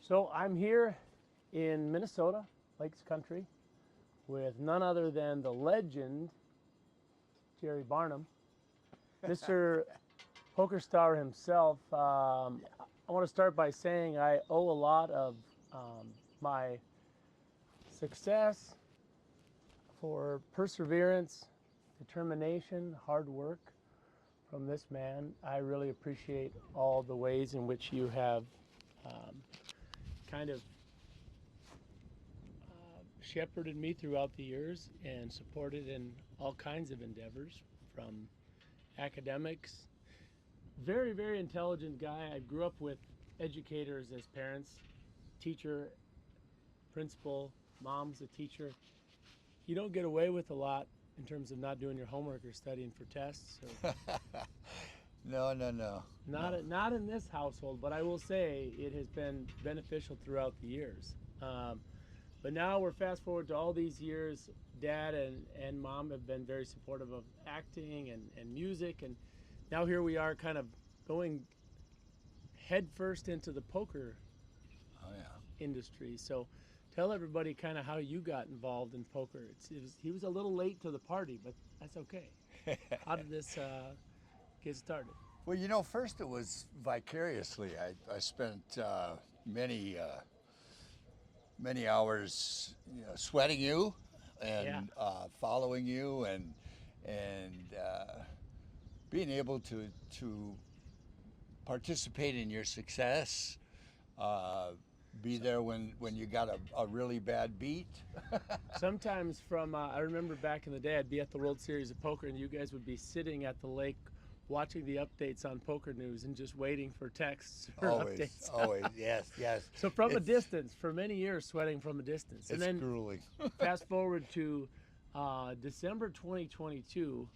So I'm here in Minnesota, Lakes Country, with none other than the legend, Jerry Barnum, Mr. Poker Star himself. I want to start by saying I owe a lot of my success for perseverance, determination, hard work from this man. I really appreciate all the ways in which you have kind of shepherded me throughout the years and supported in all kinds of endeavors, from academics. Very, very intelligent guy. I grew up with educators as parents, teacher, principal, mom's a teacher. You don't get away with a lot in terms of not doing your homework or studying for tests. Or No. not in this household, but I will say it has been beneficial throughout the years. But now we're fast forward to all these years. Dad and mom have been very supportive of acting and music, and now here we are kind of going headfirst into the poker Oh yeah. industry. So tell everybody kind of how you got involved in poker. He was a little late to the party, but that's okay. How did this get started? Well, first it was vicariously. I spent many hours, sweating you Yeah. and following you and being able to participate in your success. Be there when you got a really bad beat. Sometimes I remember back in the day, I'd be at the World Series of Poker, and you guys would be sitting at the lake watching the updates on Poker News and just waiting for texts or updates. Always, yes. So from a distance, for many years, sweating from a distance. And It's then grueling. fast forward to December 2022.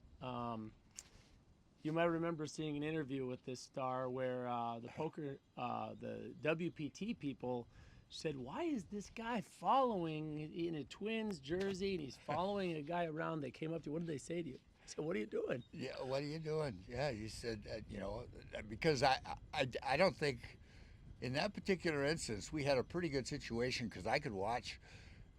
You might remember seeing an interview with this star where the WPT people said, "Why is this guy following in a Twins jersey and he's following a guy around?" They came up to you. What did they say to you? I said, "What are you doing?" Yeah, what are you doing? Yeah, you said, because I don't think in that particular instance we had a pretty good situation because I could watch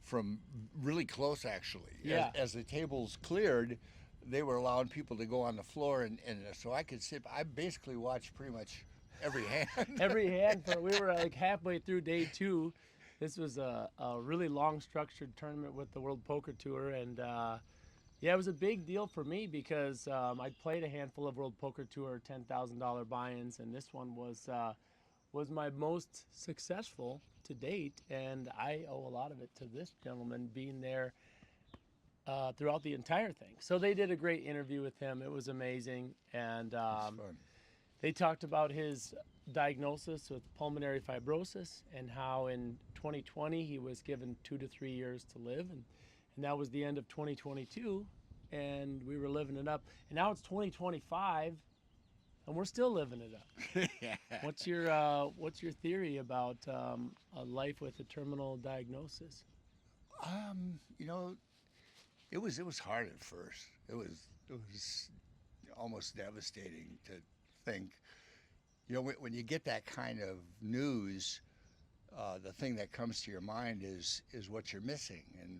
from really close actually. Yeah. As the tables cleared, they were allowing people to go on the floor and so I could sit. I basically watched pretty much every hand. Every hand. We were like halfway through day two. This was a really long structured tournament with the World Poker Tour, and yeah, it was a big deal for me because I'd played a handful of World Poker Tour $10,000 buy-ins, and this one was my most successful to date, and I owe a lot of it to this gentleman being there throughout the entire thing. So they did a great interview with him. It was amazing, and Fun. they talked about his diagnosis with pulmonary fibrosis and how in 2020 he was given 2 to 3 years to live, and that was the end of 2022, and we were living it up. And now it's 2025, and we're still living it up. Yeah. What's your theory about a life with a terminal diagnosis? You know, it was hard at first. It was almost devastating to think. When you get that kind of news, the thing that comes to your mind is what you're missing and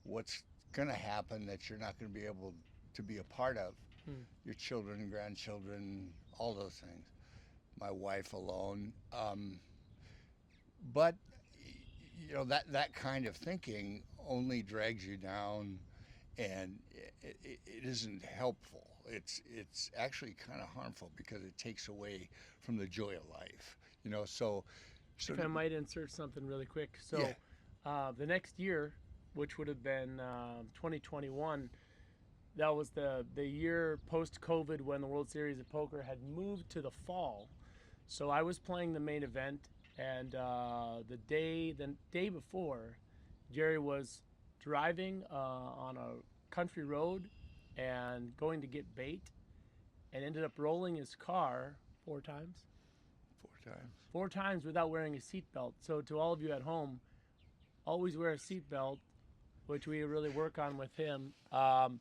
what's going to happen that you're not going to be able to be a part of. Your children, grandchildren, all those things. My wife alone. But that kind of thinking only drags you down, and it isn't helpful. It's actually kind of harmful because it takes away from the joy of life. So If I might insert something really quick. So Yeah. the next year, which would have been 2021, that was the year post-COVID when the World Series of Poker had moved to the fall. So I was playing the main event, and the day before, Jerry was driving on a country road and going to get bait, and ended up rolling his car 4 times. 4 times. 4 times without wearing a seatbelt. So to all of you at home, always wear a seatbelt, which we really work on with him. Not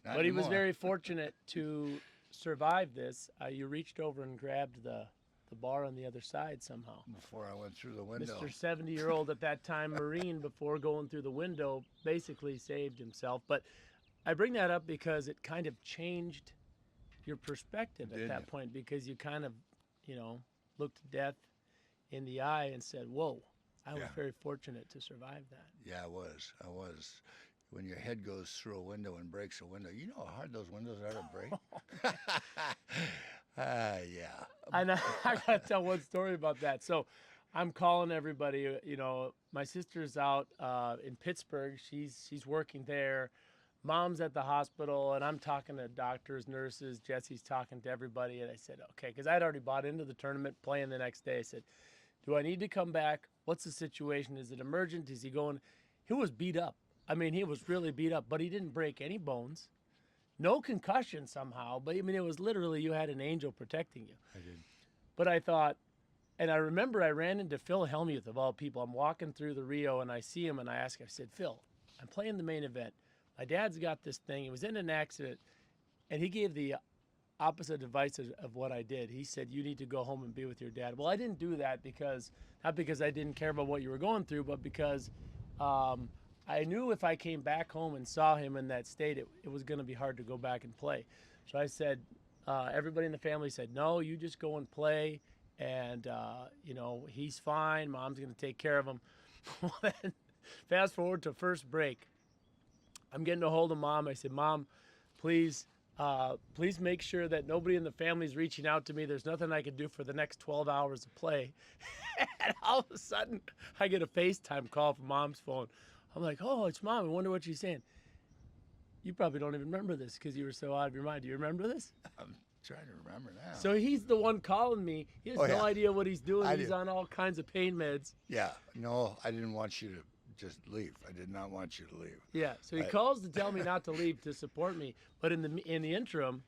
But he was anymore. very fortunate to survive this. You reached over and grabbed the the bar on the other side somehow. Before I went through the window. Mr. 70-year-old at that time Marine, before going through the window, basically saved himself. But I bring that up because it kind of changed your perspective at that point, because you kind of, looked death in the eye and said, whoa, I was very fortunate to survive that. Yeah, I was. When your head goes through a window and breaks a window, you know how hard those windows are to break? Yeah. And I got to tell one story about that. So I'm calling everybody, my sister's out in Pittsburgh. She's working there. Mom's at the hospital, and I'm talking to doctors, nurses. Jesse's talking to everybody. And I said, okay, because I'd already bought into the tournament, playing the next day. I said, do I need to come back? What's the situation? Is it emergent? Is he going? He was beat up. I mean, he was really beat up, but he didn't break any bones. No concussion somehow. But, I mean, it was literally you had an angel protecting you. I did. But I thought, and I remember I ran into Phil Hellmuth, of all people. I'm walking through the Rio, and I see him, and I ask him, I said, Phil, I'm playing the main event. My dad's got this thing. He was in an accident, and he gave the opposite advice of what I did. He said, you need to go home and be with your dad. Well, I didn't do that not because I didn't care about what you were going through, but because I knew if I came back home and saw him in that state, it was going to be hard to go back and play. So I said, everybody in the family said, no, you just go and play, and, he's fine. Mom's going to take care of him. Fast forward to first break. I'm getting a hold of Mom. I said, Mom, please make sure that nobody in the family is reaching out to me. There's nothing I can do for the next 12 hours of play. And all of a sudden, I get a FaceTime call from Mom's phone. I'm like, oh, it's Mom. I wonder what she's saying. You probably don't even remember this because you were so out of your mind. Do you remember this? I'm trying to remember now. So he's the one calling me. He has no idea what he's doing. He's on all kinds of pain meds. Yeah. No, I didn't want you to just leave. I did not want you to leave. Yeah, so he calls to tell me not to leave, to support me. But in the interim,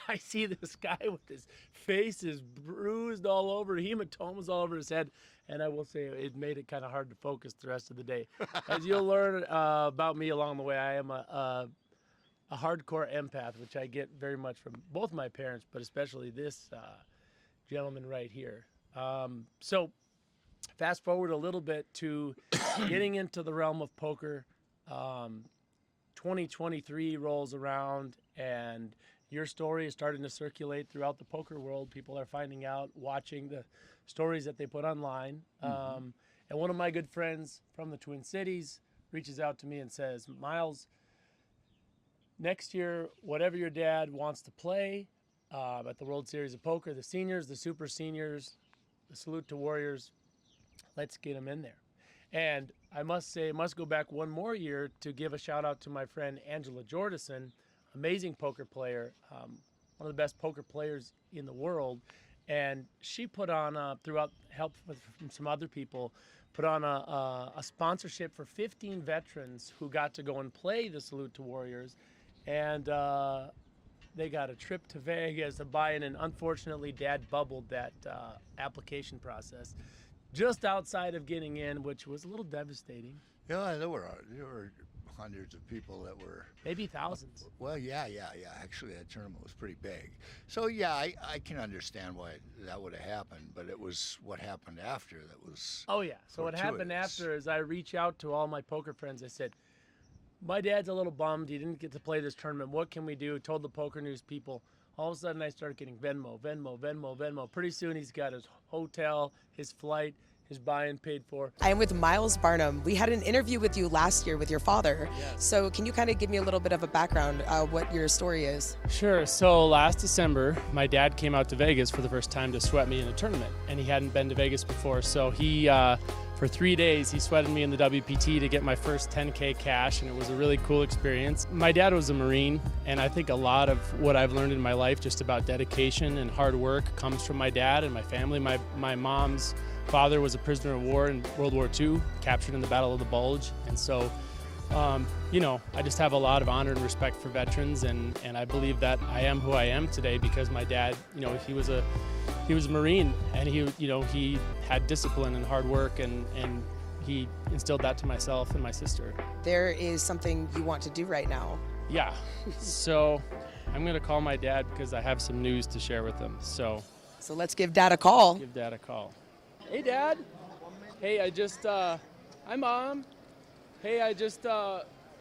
I see this guy with his face is bruised all over, hematomas all over his head, and I will say it made it kind of hard to focus the rest of the day. As you'll learn about me along the way, I am a hardcore empath, which I get very much from both my parents, but especially this gentleman right here. So fast forward a little bit to getting into the realm of poker. 2023 rolls around, and your story is starting to circulate throughout the poker world. People are finding out, watching the stories that they put online. And one of my good friends from the Twin Cities reaches out to me and says, Miles, next year, whatever your dad wants to play at the World Series of Poker, the seniors, the super seniors, the Salute to Warriors, let's get him in there. And I must say, I must go back one more year to give a shout out to my friend Angela Jordison, amazing poker player, one of the best poker players in the world. And she put on, throughout help from some other people, put on a sponsorship for 15 veterans who got to go and play the Salute to Warriors. And they got a trip to Vegas to buy in, and unfortunately Dad bubbled that application process just outside of getting in, which was a little devastating. Yeah, there were hundreds of people that were... Maybe thousands. Well, yeah. Actually, that tournament was pretty big. So, yeah, I can understand why that would have happened, but it was what happened after that was... Oh, yeah. So what happened after is I reach out to all my poker friends. I said, my dad's a little bummed. He didn't get to play this tournament. What can we do? Told the Poker News people. All of a sudden, I started getting Venmo. Pretty soon, he's got his hotel, his flight, his buy-in paid for. I am with Miles Barnum. We had an interview with you last year with your father. Yes. So can you kind of give me a little bit of a background what your story is? Sure. So last December, my dad came out to Vegas for the first time to sweat me in a tournament, and he hadn't been to Vegas before. So he, for 3 days, he sweated me in the WPT to get my first 10K cash, and it was a really cool experience. My dad was a Marine, and I think a lot of what I've learned in my life just about dedication and hard work comes from my dad and my family. My mom's father was a prisoner of war in World War II, captured in the Battle of the Bulge. And so, I just have a lot of honor and respect for veterans, and I believe that I am who I am today because my dad, he was a Marine, and he had discipline and hard work, and he instilled that to myself and my sister. There is something you want to do right now. Yeah, so I'm gonna call my dad because I have some news to share with him. So So let's give Dad a call. Give Dad a call. Hey, Dad. Hey, hi, Mom. Hey, I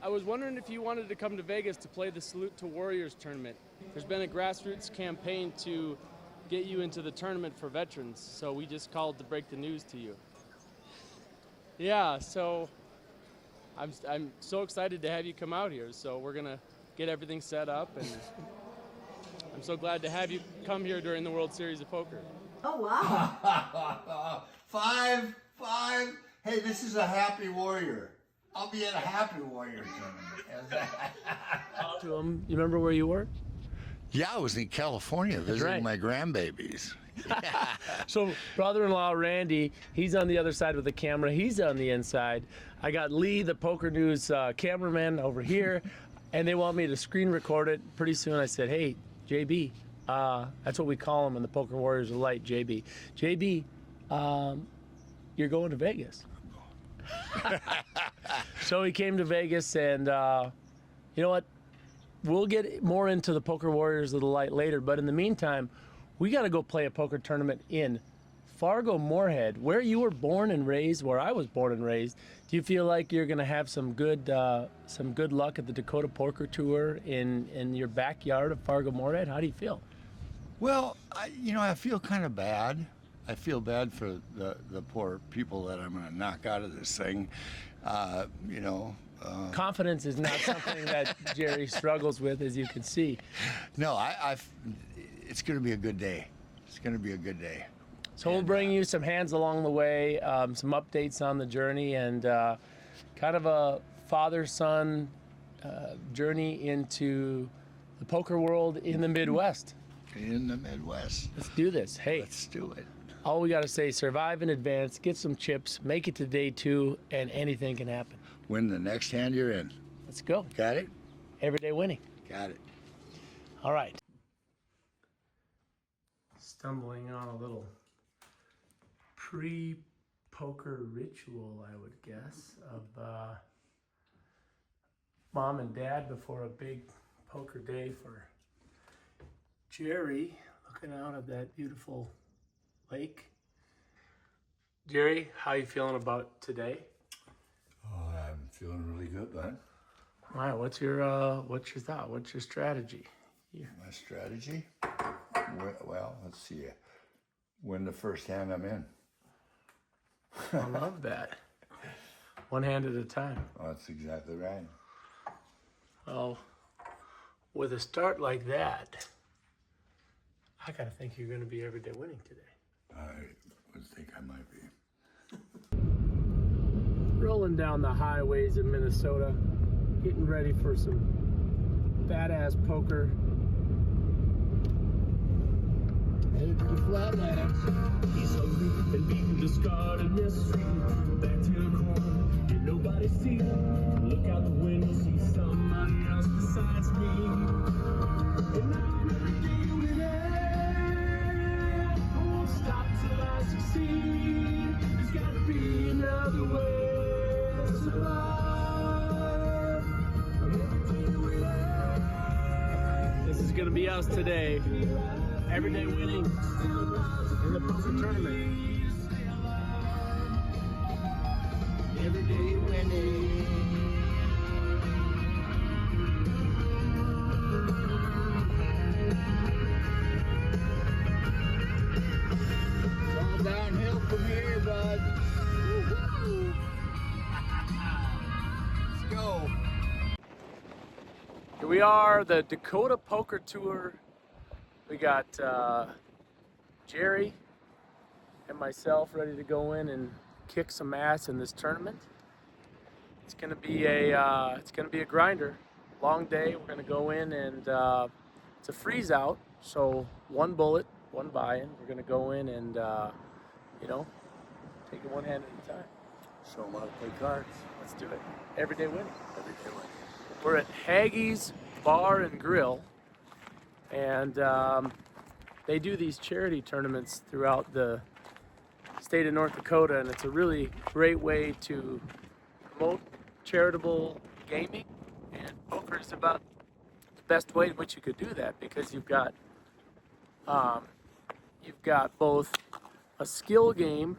was wondering if you wanted to come to Vegas to play the Salute to Warriors tournament. There's been a grassroots campaign to get you into the tournament for veterans, so we just called to break the news to you. Yeah, so I'm so excited to have you come out here. So we're gonna get everything set up, and I'm so glad to have you come here during the World Series of Poker. Oh, wow. Five. Hey, this is a happy warrior. I'll be at a happy warrior tournament. To him, you remember where you were? Yeah, I was in California visiting right. my grandbabies. So brother-in-law Randy, he's on the other side with the camera. He's on the inside. I got Lee, the Poker News cameraman, over here, and they want me to screen record it. Pretty soon I said, hey, JB, that's what we call him in the Poker Warriors of Light, JB. JB, you're going to Vegas. So he came to Vegas, and you know what? We'll get more into the Poker Warriors of the Light later, but in the meantime, we got to go play a poker tournament in Fargo-Moorhead, where you were born and raised, where I was born and raised. Do you feel like you're going to have some good luck at the Dakota Poker Tour in your backyard of Fargo-Moorhead? How do you feel? Well, I feel kind of bad. I feel bad for the poor people that I'm going to knock out of this thing. Confidence is not something that Jerry struggles with, as you can see. No, it's going to be a good day. It's going to be a good day. So we'll bring you some hands along the way, some updates on the journey, and kind of a father-son journey into the poker world in the Midwest. In the Midwest. Let's do this. Hey, Let's do it. all we got to say, survive in advance, get some chips, make it to day 2, and anything can happen. Win the next hand you're in. Let's go. Got it? Everyday winning. Got it. All right. Stumbling on a little pre-poker ritual, I would guess, of mom and dad before a big poker day for Jerry, looking out at that beautiful lake. Jerry, how you feeling about today? Oh, I'm feeling really good, bud. All right, what's your thought? What's your strategy? My strategy? Well, let's see. Win the first hand I'm in. I love that. One hand at a time. Oh, that's exactly right. Well, with a start like that, I gotta think you're gonna be everyday winning today. I would think I might be. Rolling down the highways of Minnesota, getting ready for some badass poker. Headed to the Flatlands. He's hungry and beaten, discarded mystery. Back to the corner, and nobody sees him. Look out the window, see somebody else besides me. And I'm everyday winning. I won't stop till I succeed. There's gotta be another way. This is gonna be us today. Everyday winning in the poker tournament. Everyday winning. It's all downhill from here, bud. Woo-hoo. Let's go. Here we are, the Dakota Poker Tour. We got Jerry and myself ready to go in and kick some ass in this tournament. It's gonna be a grinder, long day. We're gonna go in and it's a freeze out, so one bullet, one buy-in. We're gonna go in and take it one hand at a time. Show them how to play cards. Let's do it. Everyday winning. Everyday winning. We're at Haggie's Bar and Grill, and they do these charity tournaments throughout the state of North Dakota, and it's a really great way to promote charitable gaming, and poker is about the best way in which you could do that, because you've got you've got both a skill game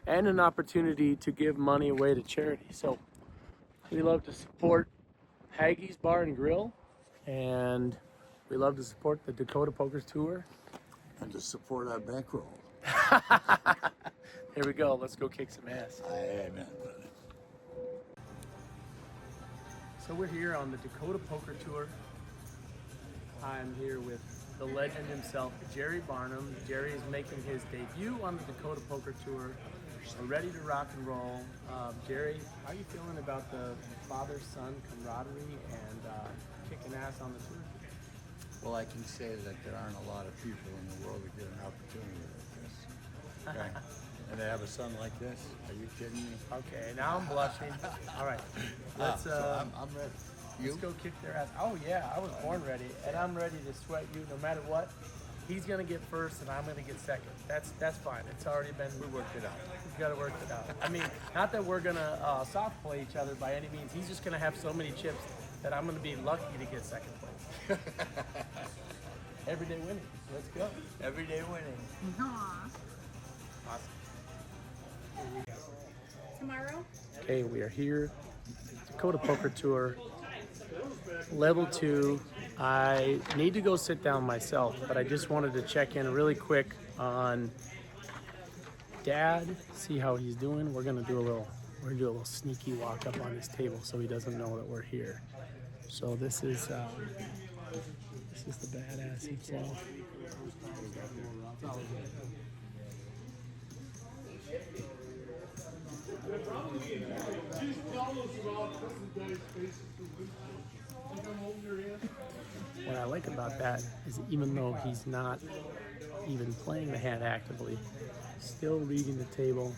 and an opportunity to give money away to charity. So we love to support Haggie's Bar and Grill, and we love to support the Dakota Poker Tour. And to support our bankroll. Here we go. Let's go kick some ass. Amen. So we're here on the Dakota Poker Tour. I'm here with the legend himself, Jerry Barnum. Jerry is making his debut on the Dakota Poker Tour. We're ready to rock and roll. Jerry, how are you feeling about the father-son camaraderie and kicking ass on the tour? Well, I can say that there aren't a lot of people in the world that get an opportunity like this. Okay? And to have a son like this, are you kidding me? Okay, now I'm blushing. All right, let's So I'm ready. You? let's go kick their ass. Oh yeah, I was born ready, and I'm ready to sweat you no matter what. He's gonna get first, and I'm gonna get second. That's fine. It's already been. We worked it out. We've got to work it out. I mean, not that we're gonna soft play each other by any means. He's just gonna have so many chips that I'm gonna be lucky to get second place. Everyday winning. Let's go. Everyday winning. Awesome. Tomorrow? Okay, we are here. Dakota Poker Tour. Level 2. I need to go sit down myself, but I just wanted to check in really quick on Dad, see how he's doing. We're gonna do a little sneaky walk up on his table so he doesn't know that we're here. So this is the badass himself. What I like about that is even though he's not even playing the hand actively, still reading the table,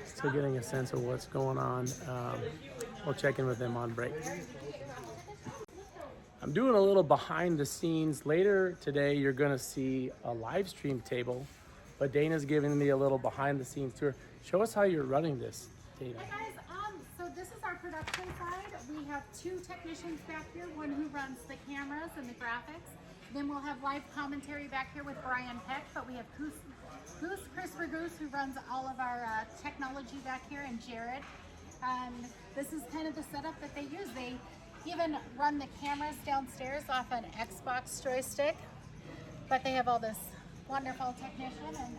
still getting a sense of what's going on. We'll check in with him on break. I'm doing a little behind the scenes. Later today, you're gonna see a live stream table, but Dana's giving me a little behind the scenes tour. Show us how you're running this, Dana. Hey guys, so this is our production side. We have 2 technicians back here, one who runs the cameras and the graphics. Then we'll have live commentary back here with Brian Peck, but we have Christopher Goose, who runs all of our technology back here, and Jared. This is kind of the setup that they use. They even run the cameras downstairs off an Xbox joystick, but they have all this wonderful technician. And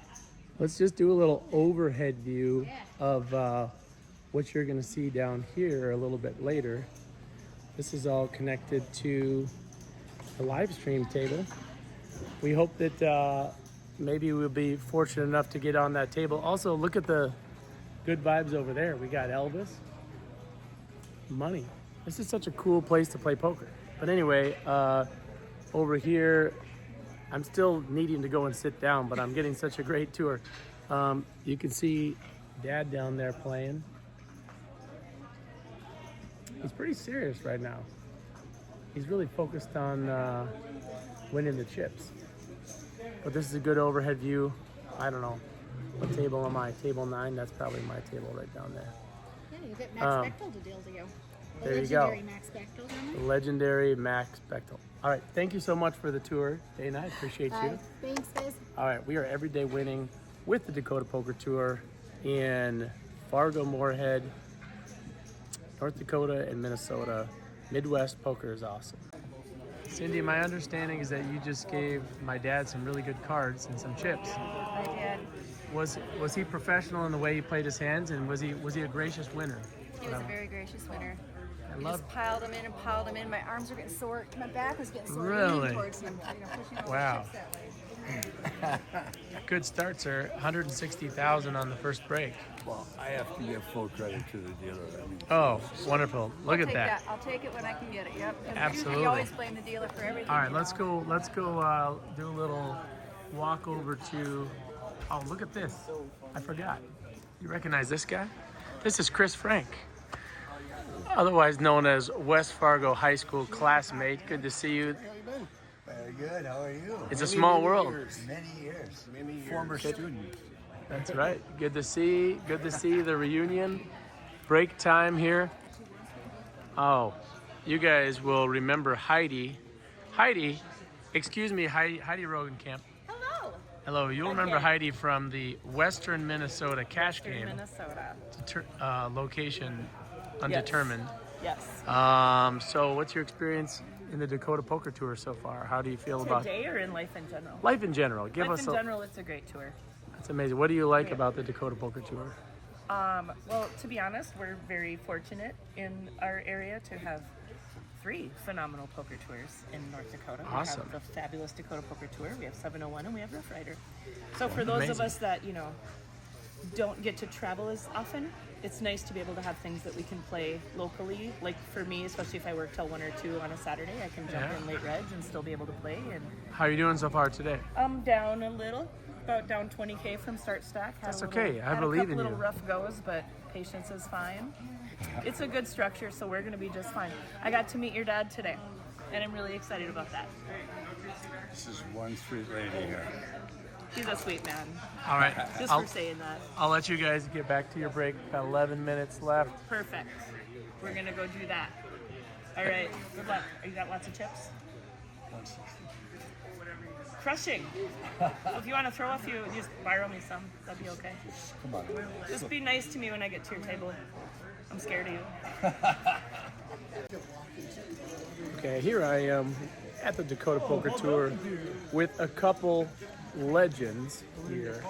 Let's just do a little overhead view of what you're gonna see down here a little bit later. This is all connected to the live stream table. We hope that maybe we'll be fortunate enough to get on that table. Also, look at the good vibes over there. We got Elvis, money. This is such a cool place to play poker. But anyway, over here, I'm still needing to go and sit down, but I'm getting such a great tour. You can see Dad down there playing. He's pretty serious right now. He's really focused on winning the chips. But this is a good overhead view. I don't know. What table am I? Table 9? That's probably my table right down there. yeah, you get Max Bechtel to deal to you. The There you go. legendary Max Bechtel, don't The you? legendary Max Bechtel. All right, thank you so much for the tour, Dana. I appreciate you. Thanks, guys. All right, we are everyday winning with the Dakota Poker Tour in Fargo, Moorhead, North Dakota, and Minnesota. Midwest poker is awesome. Cindy, my understanding is that you just gave my dad some really good cards and some chips. I did. Was he professional in the way he played his hands, and was he a gracious winner? He was a very gracious winner. I We love. just piled them in and piled them in. My arms were getting sore. My back was getting sore. Really? Leaning towards them, pushing all Wow. the chips that way. Good start, sir. 160,000 on the first break. Well, I have to give full credit to the dealer. I mean, Oh, wonderful! Look at Take that. I'll take it when I can get it. Yep. 'Cause Absolutely. You always blame the dealer for everything. All right, you let's know. go. Let's go do a little walk over to. Oh, look at this! I forgot. You recognize this guy? This is Chris Frank, otherwise known as West Fargo High School classmate. Good to see you. very good. How are you? It's a small world. Many years. Former student. That's right. Good to see. Good to see the reunion. Break time here. Oh, you guys will remember Heidi. Heidi, excuse me, Heidi Rogenkamp. Hello. Hello, you'll remember Again. Heidi from the Western Minnesota cash Western game. Minnesota. Location undetermined. Yes. So what's your experience in the Dakota Poker Tour so far? How do you feel about Today or in life in general? life in general? Give Life us in general, it's a great tour. That's amazing. What do you like about the Dakota Poker Tour? Well, to be honest, we're very fortunate in our area to have 3 phenomenal poker tours in North Dakota. Awesome. We have the fabulous Dakota Poker Tour, we have 701, and we have Rough Rider. So for those of us that, don't get to travel as often, it's nice to be able to have things that we can play locally. Like for me, especially if I work till 1 or 2 on a Saturday, I can jump in late reg and still be able to play. And How are you doing so far today? I'm down a little, about down 20K from start stack. That's okay. I believe in you. Had a couple little rough goes, but patience is fine. It's a good structure, so we're going to be just fine. I got to meet your dad today, and I'm really excited about that. This is one sweet lady here. He's a sweet man. All right. Just for saying that. I'll let you guys get back to your break. Got 11 minutes left. Perfect. We're going to go do that. All right. Good luck. You got lots of chips? 160. Crushing. So if you want to throw a few, just borrow me some. That'd be okay. Come on. Just be nice to me when I get to your table. I'm scared of you. Okay, here I am at the Dakota Poker Tour with a couple legends here.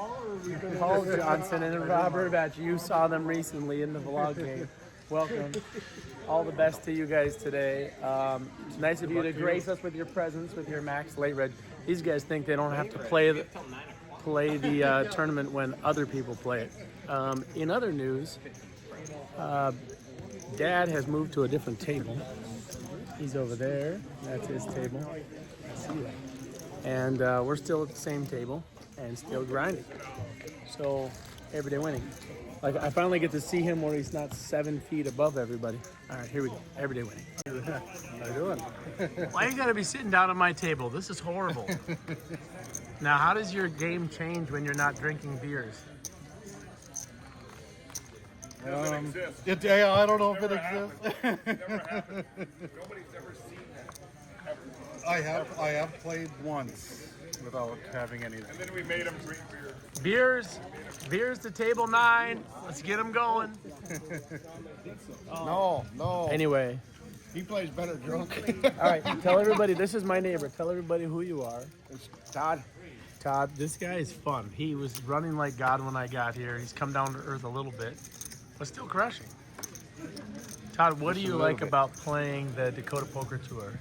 Paul Johnson and Robert Batch. You saw them recently in the vlog game. Welcome. All the best to you guys today. It's nice of you to grace us with your presence, with your max late reg. These guys think they don't have to play the tournament when other people play it. In other news, Dad has moved to a different table. He's over there. That's his table. See that. And we're still at the same table and still grinding. So everyday winning. Like I finally get to see him where he's not 7 feet above everybody. All right, here we go. Everyday winning. How you doing? Why you gotta be sitting down at my table? This is horrible. Now, how does your game change when you're not drinking beers? I don't know if it exists. Never happened. Nobody's ever seen that. Ever. I have played once without having anything. And then we made them drink beer. Beers to table 9. Let's get them going. No. Anyway, He plays better drunk. all right, tell everybody, this is my neighbor. Tell everybody who you are. It's Todd. Todd, this guy is fun. He was running like God when I got here. He's come down to earth a little bit, but still crushing. Todd, what do you like about playing the Dakota Poker Tour?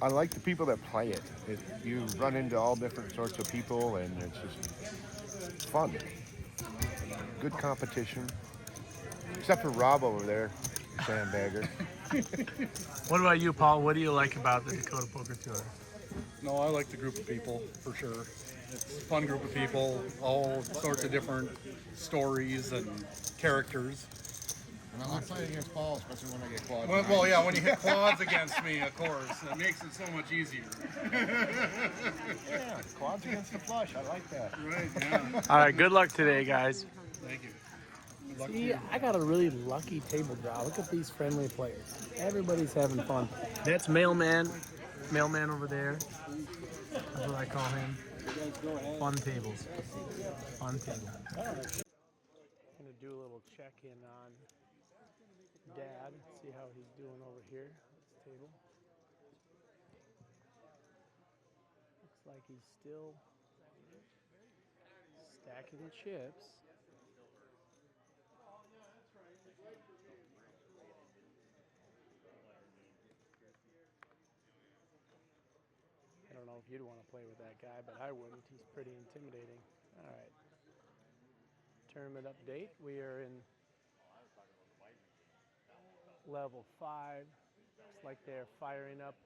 I like the people that play it. You run into all different sorts of people, and it's just fun. Good competition. Except for Rob over there, sandbagger. What about you, Paul? What do you like about the Dakota Poker Tour? No, I like the group of people, for sure. It's a fun group of people, all sorts of different stories and characters. And I like playing against Paul, especially when I get quads. Well, yeah, when you hit quads against me, of course, it makes it so much easier. Yeah, quads against the flush. I like that. Right, yeah. All right, good luck today, guys. Thank you. Good luck to See, you. I got a really lucky table draw. Look at these friendly players. Everybody's having fun. That's Mailman over there. That's what I call him. Fun tables. Fun table. I'm gonna do a little check-in on Dad. See how he's doing over here at this table. Looks like he's still stacking chips. I don't know if you'd want to play with that guy, but I wouldn't. He's pretty intimidating. All right. Tournament update. We are in level 5. Looks like they're firing up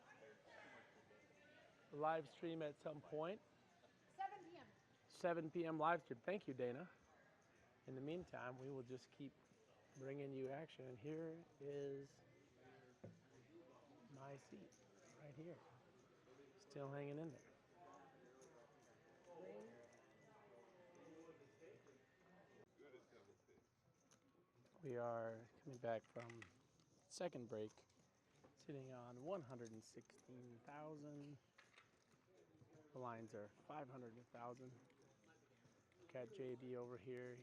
the live stream at some point. 7 p.m. 7 p.m. live stream. Thank you, Dana. In the meantime, we will just keep bringing you action. And here is my seat right here. Still hanging in there. We are coming back from second break, sitting on 116,000. blinds are 500 to 1,000. Got JB over here.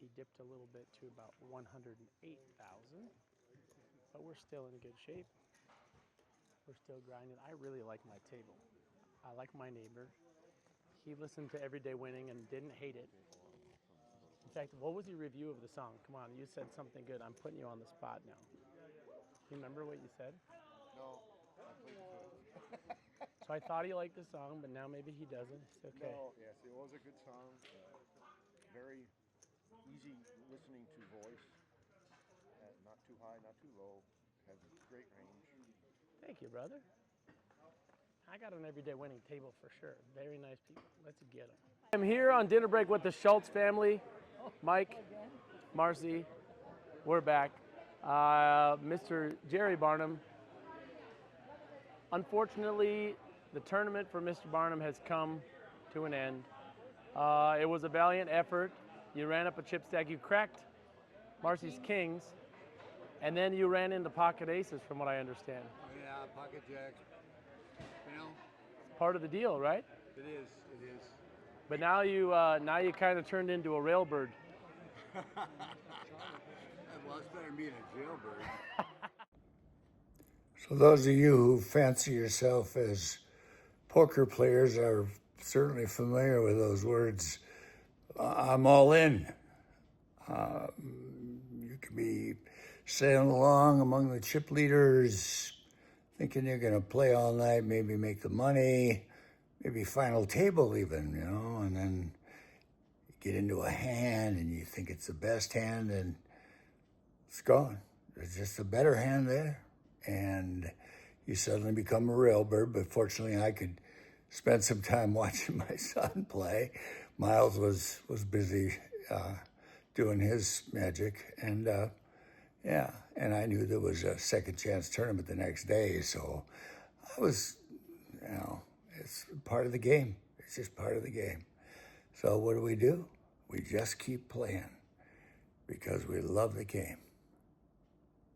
He dipped a little bit to about 108,000, but we're still in good shape. We're still grinding. I really like my table. I like my neighbor. He listened to Everyday Winning and didn't hate it. In fact, what was your review of the song? Come on, you said something good. I'm putting you on the spot now. You remember what you said? No, I played the So I thought he liked the song, but now maybe he doesn't. It's okay. No, yes, it was a good song. Very easy listening to voice. Not too high, not too low. Has a great range. Thank you, brother. I got an Everyday Winning table for sure. Very nice people. Let's get them. I'm here on dinner break with the Schultz family. Mike, Marcy, we're back. Mr. Jerry Barnum. Unfortunately, the tournament for Mr. Barnum has come to an end. It was a valiant effort. You ran up a chip stack. You cracked Marcy's kings, and then you ran into pocket aces, from what I understand. Yeah, pocket jacks. You know, It's part of the deal, right? it is. It is. But now you kind of turned into a railbird. Well, it's better than being a jailbird. So those of you who fancy yourself as poker players are certainly familiar with those words. I'm all in. You could be sailing along among the chip leaders, thinking you're going to play all night, maybe make the money, maybe final table even, you know, and then you get into a hand and you think it's the best hand and it's gone. There's just a better hand there. And you suddenly become a railbird, but fortunately I could spend some time watching my son play. Miles was busy doing his magic, and and I knew there was a second chance tournament the next day, so I was, it's part of the game. It's just part of the game. So what do? We just keep playing because we love the game.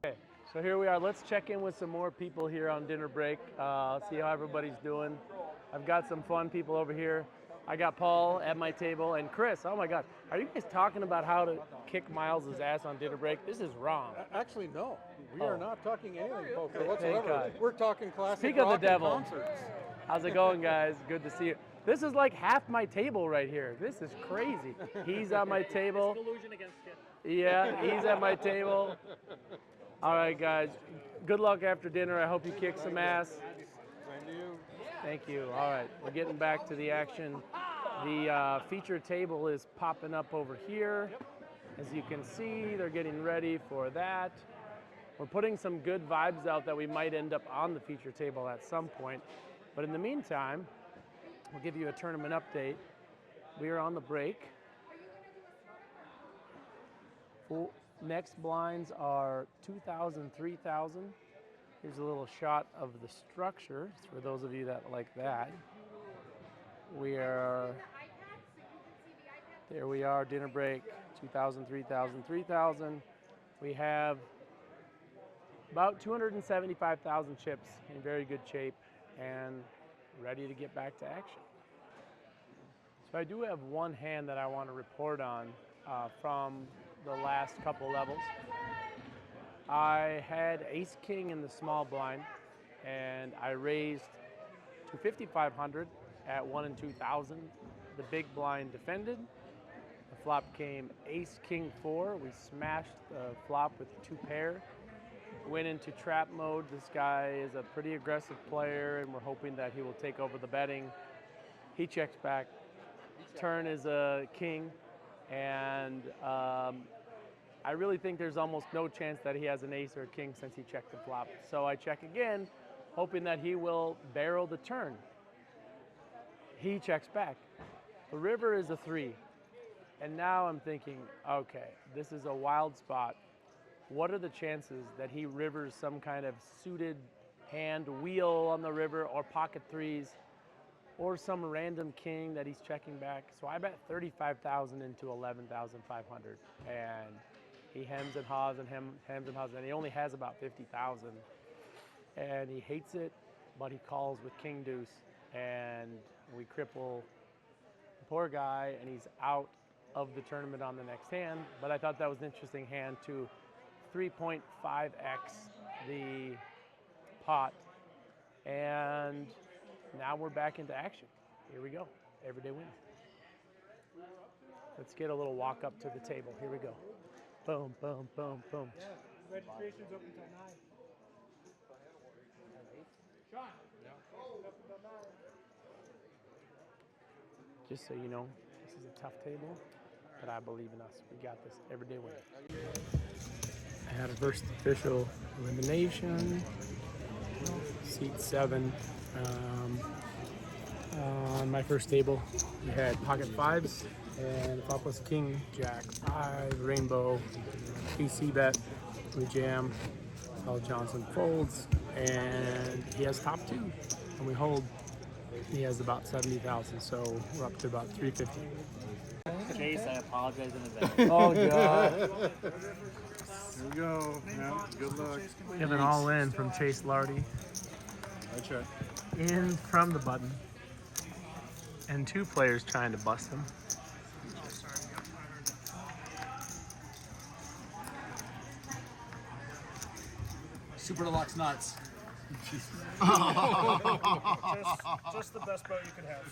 Okay, so here we are. Let's check in with some more people here on dinner break. See how everybody's doing. I've got some fun people over here. I got Paul at my table and Chris. Oh my God, are you guys talking about how to kick Miles' ass on dinner break? This is wrong. Actually, no. We are not talking anything poker Thank whatsoever. God. We're talking classic Speak of the rock and devil. concerts. How's it going, guys? Good to see you. This is like half my table right here. This is crazy. He's on my table. Collusion against you. Yeah, he's at my table. All right, guys. Good luck after dinner. I hope you kick some ass. Same to you. Thank you. All right, we're getting back to the action. The feature table is popping up over here. As you can see, they're getting ready for that. We're putting some good vibes out that we might end up on the feature table at some point. But in the meantime, we'll give you a tournament update. We are on the break. Next blinds are 2,000, 3,000. Here's a little shot of the structure for those of you that like that. There we are, dinner break, 2,000, 3,000, 3,000. We have about 275,000 chips in very good shape and ready to get back to action. So I do have one hand that I want to report on from the last couple levels. I had ace king in the small blind and I raised to 5,500 at 1 and 2,000. The big blind defended. The flop came ace king 4. We smashed the flop with 2 pair. Went into trap mode. This guy is a pretty aggressive player and we're hoping that he will take over the betting. He checks back. Turn is a king, and I really think there's almost no chance that he has an ace or a king since he checked the flop. So I check again, hoping that he will barrel the turn. He checks back. The river is a 3. And now I'm thinking, okay, this is a wild spot. What are the chances that he rivers some kind of suited hand wheel on the river or pocket 3s or some random king that he's checking back? So I bet 35,000 into 11,500 and he hems and haws and hems and haws and he only has about 50,000 and he hates it, but he calls with king deuce and and we cripple the poor guy, and he's out of the tournament on the next hand. But I thought that was an interesting hand to 3.5x the pot, and now we're back into action. Here we go, everyday winning. Let's get a little walk up to the table. Here we go. Boom, boom, boom, boom. Yeah, registration's open till 9. Sean? Yeah. Just so you know, this is a tough table, but I believe in us. We got this. Everyday winning. I had a first official elimination. Seat 7. On my first table, we had pocket 5s and flop was king, jack 5, rainbow, PC bet, we jam, Hal Johnson folds, and he has top 2, and we hold. He has about 70,000, so we're up to about 350. Chase, I apologize in advance. Oh God! Here we go. Yeah, good luck. We have an all-in from Chase Lardy. I check. In from the button, and 2 players trying to bust him. Super deluxe nuts. Just the best boat you could have.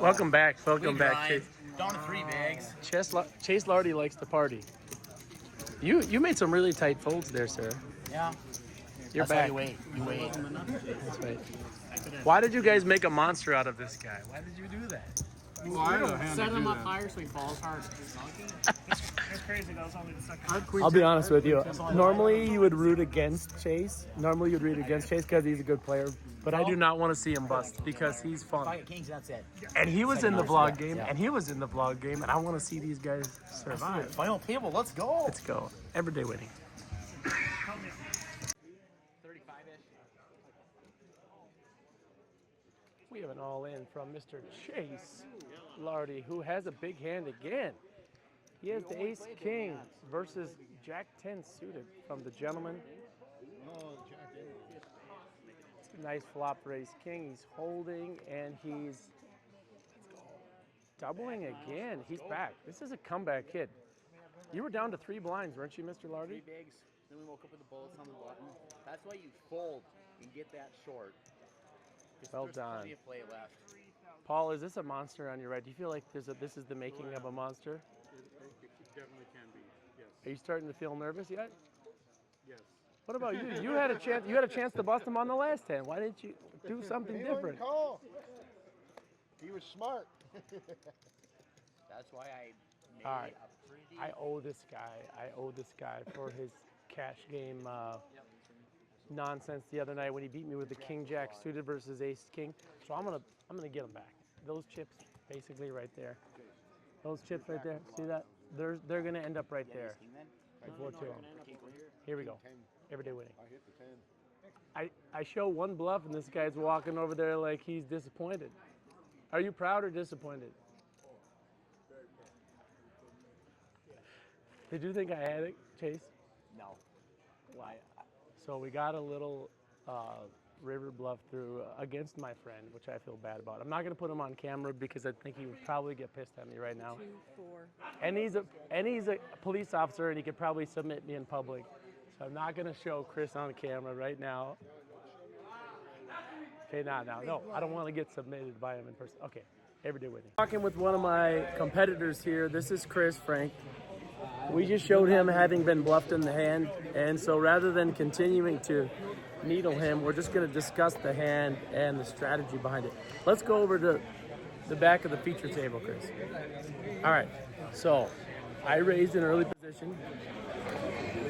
Welcome back, Chase. Down to 3 bags. Chase Lardy likes to party. You made some really tight folds there, sir. Yeah. You're That's back. how you wait. That's right. Why did you guys make a monster out of this guy? Why did you do that? Well, I had a hand Set to him do up that. higher so he falls hard. That's crazy. That was only the second. I'll be honest with you. Normally you would root against Chase. Normally you'd root against Chase because he's a good player. But I do not want to see him bust because he's fun. Pocket kings, that's it. And he was in the vlog game, and he was in the vlog game, and I want to see these guys survive. Final table, let's go. Let's go. Everyday winning. 35-ish. We have an all-in from Mr. Chase Lardy, who has a big hand again. He has the ace king versus jack 10 suited from the gentleman. It's a nice flop for ace king. He's holding and he's doubling again. He's back. This is a comeback kid. You were down to 3 blinds, weren't you, Mr. Lardy? 3 bigs. Then we woke up with the bullets on the button. That's why you fold and get that short. Well There's done. plenty of play left. Paul, is this a monster on your right? Do you feel like this is the making of a monster? It definitely can be. Yes. Are you starting to feel nervous yet? Yes. What about you? You had a chance to bust him on the last hand. Why didn't you do something different? Call. He was smart. That's why I made All right. a pretty... I owe this guy for his cash game nonsense the other night when he beat me with the king jack suited versus ace king. So I'm gonna get him back. Those chips basically right there. Those chips right there. See that? They're gonna end up right there. Before too long. Here we go. Everyday winning. I hit the 10. I show one bluff and this guy's walking over there like he's disappointed. Are you proud or disappointed? Did you think I had it, Chase? No. Why? So we got a little river bluff through against my friend, which I feel bad about. I'm not going to put him on camera because I think he would probably get pissed at me right now. 2, 4. And he's a police officer, and he could probably submit me in public. So I'm not going to show Chris on camera right now. Okay, no, I don't want to get submitted by him in person. Okay, everyday winning. Talking with one of my competitors here. This is Chris Frank. We just showed him having been bluffed in the hand, and so rather than continuing to needle him, we're just going to discuss the hand and the strategy behind it. Let's go over to the back of the feature table, Chris. All right, so I raised an early position,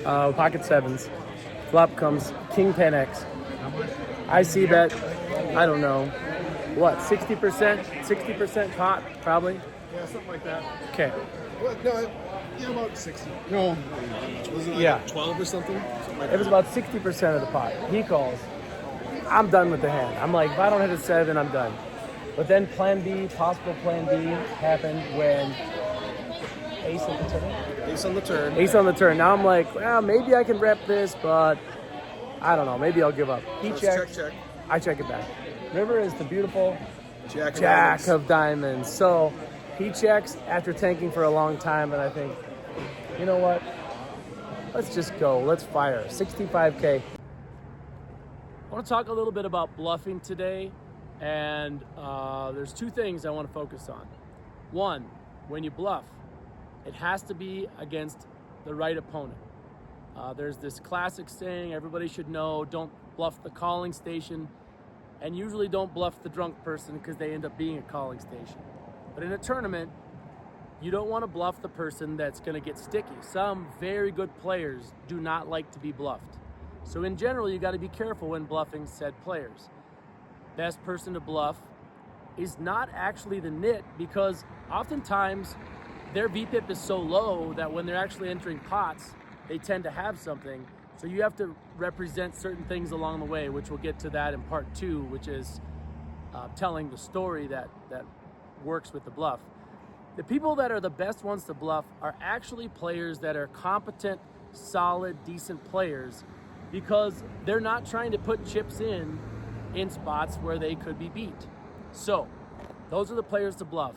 pocket 7s. Flop comes king 10x. I see bet, I don't know, what, 60% pot, probably? Yeah, something like that. Okay. Well, no, yeah, about 60. No, was it like Yeah. 12 or something? It was about 60% of the pot. He calls. I'm done with the hand. I'm like, if I don't hit a 7, I'm done. But then plan B, possible plan B, happened when ace on the turn. Ace on the turn. Ace on the turn. Now I'm like, well, maybe I can rep this, but I don't know. Maybe I'll give up. He So it's checks. check. I check it back. River is the beautiful Jack of diamonds. So he checks after tanking for a long time, and I think, you know what? Let's just go. Let's fire. 65K. I want to talk a little bit about bluffing today, and there's two things I want to focus on. One, when you bluff, it has to be against the right opponent. There's this classic saying everybody should know: don't bluff the calling station, and usually don't bluff the drunk person because they end up being a calling station. But in a tournament, you don't want to bluff the person that's going to get sticky. Some very good players do not like to be bluffed. So in general, you got to be careful when bluffing said players. Best person to bluff is not actually the nit, because oftentimes their VPIP is so low that when they're actually entering pots, they tend to have something. So you have to represent certain things along the way, which we'll get to that in part 2, which is telling the story that works with the bluff. The people that are the best ones to bluff are actually players that are competent, solid, decent players, because they're not trying to put chips in spots where they could be beat. So those are the players to bluff.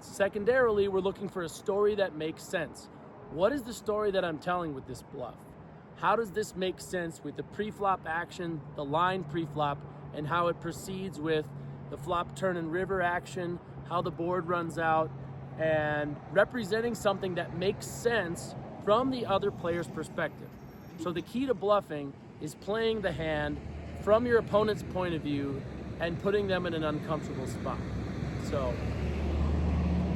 Secondarily, we're looking for a story that makes sense. What is the story that I'm telling with this bluff? How does this make sense with the pre-flop action, the line pre-flop, and how it proceeds with the flop, turn, and river action, how the board runs out, and representing something that makes sense from the other player's perspective. So the key to bluffing is playing the hand from your opponent's point of view and putting them in an uncomfortable spot. So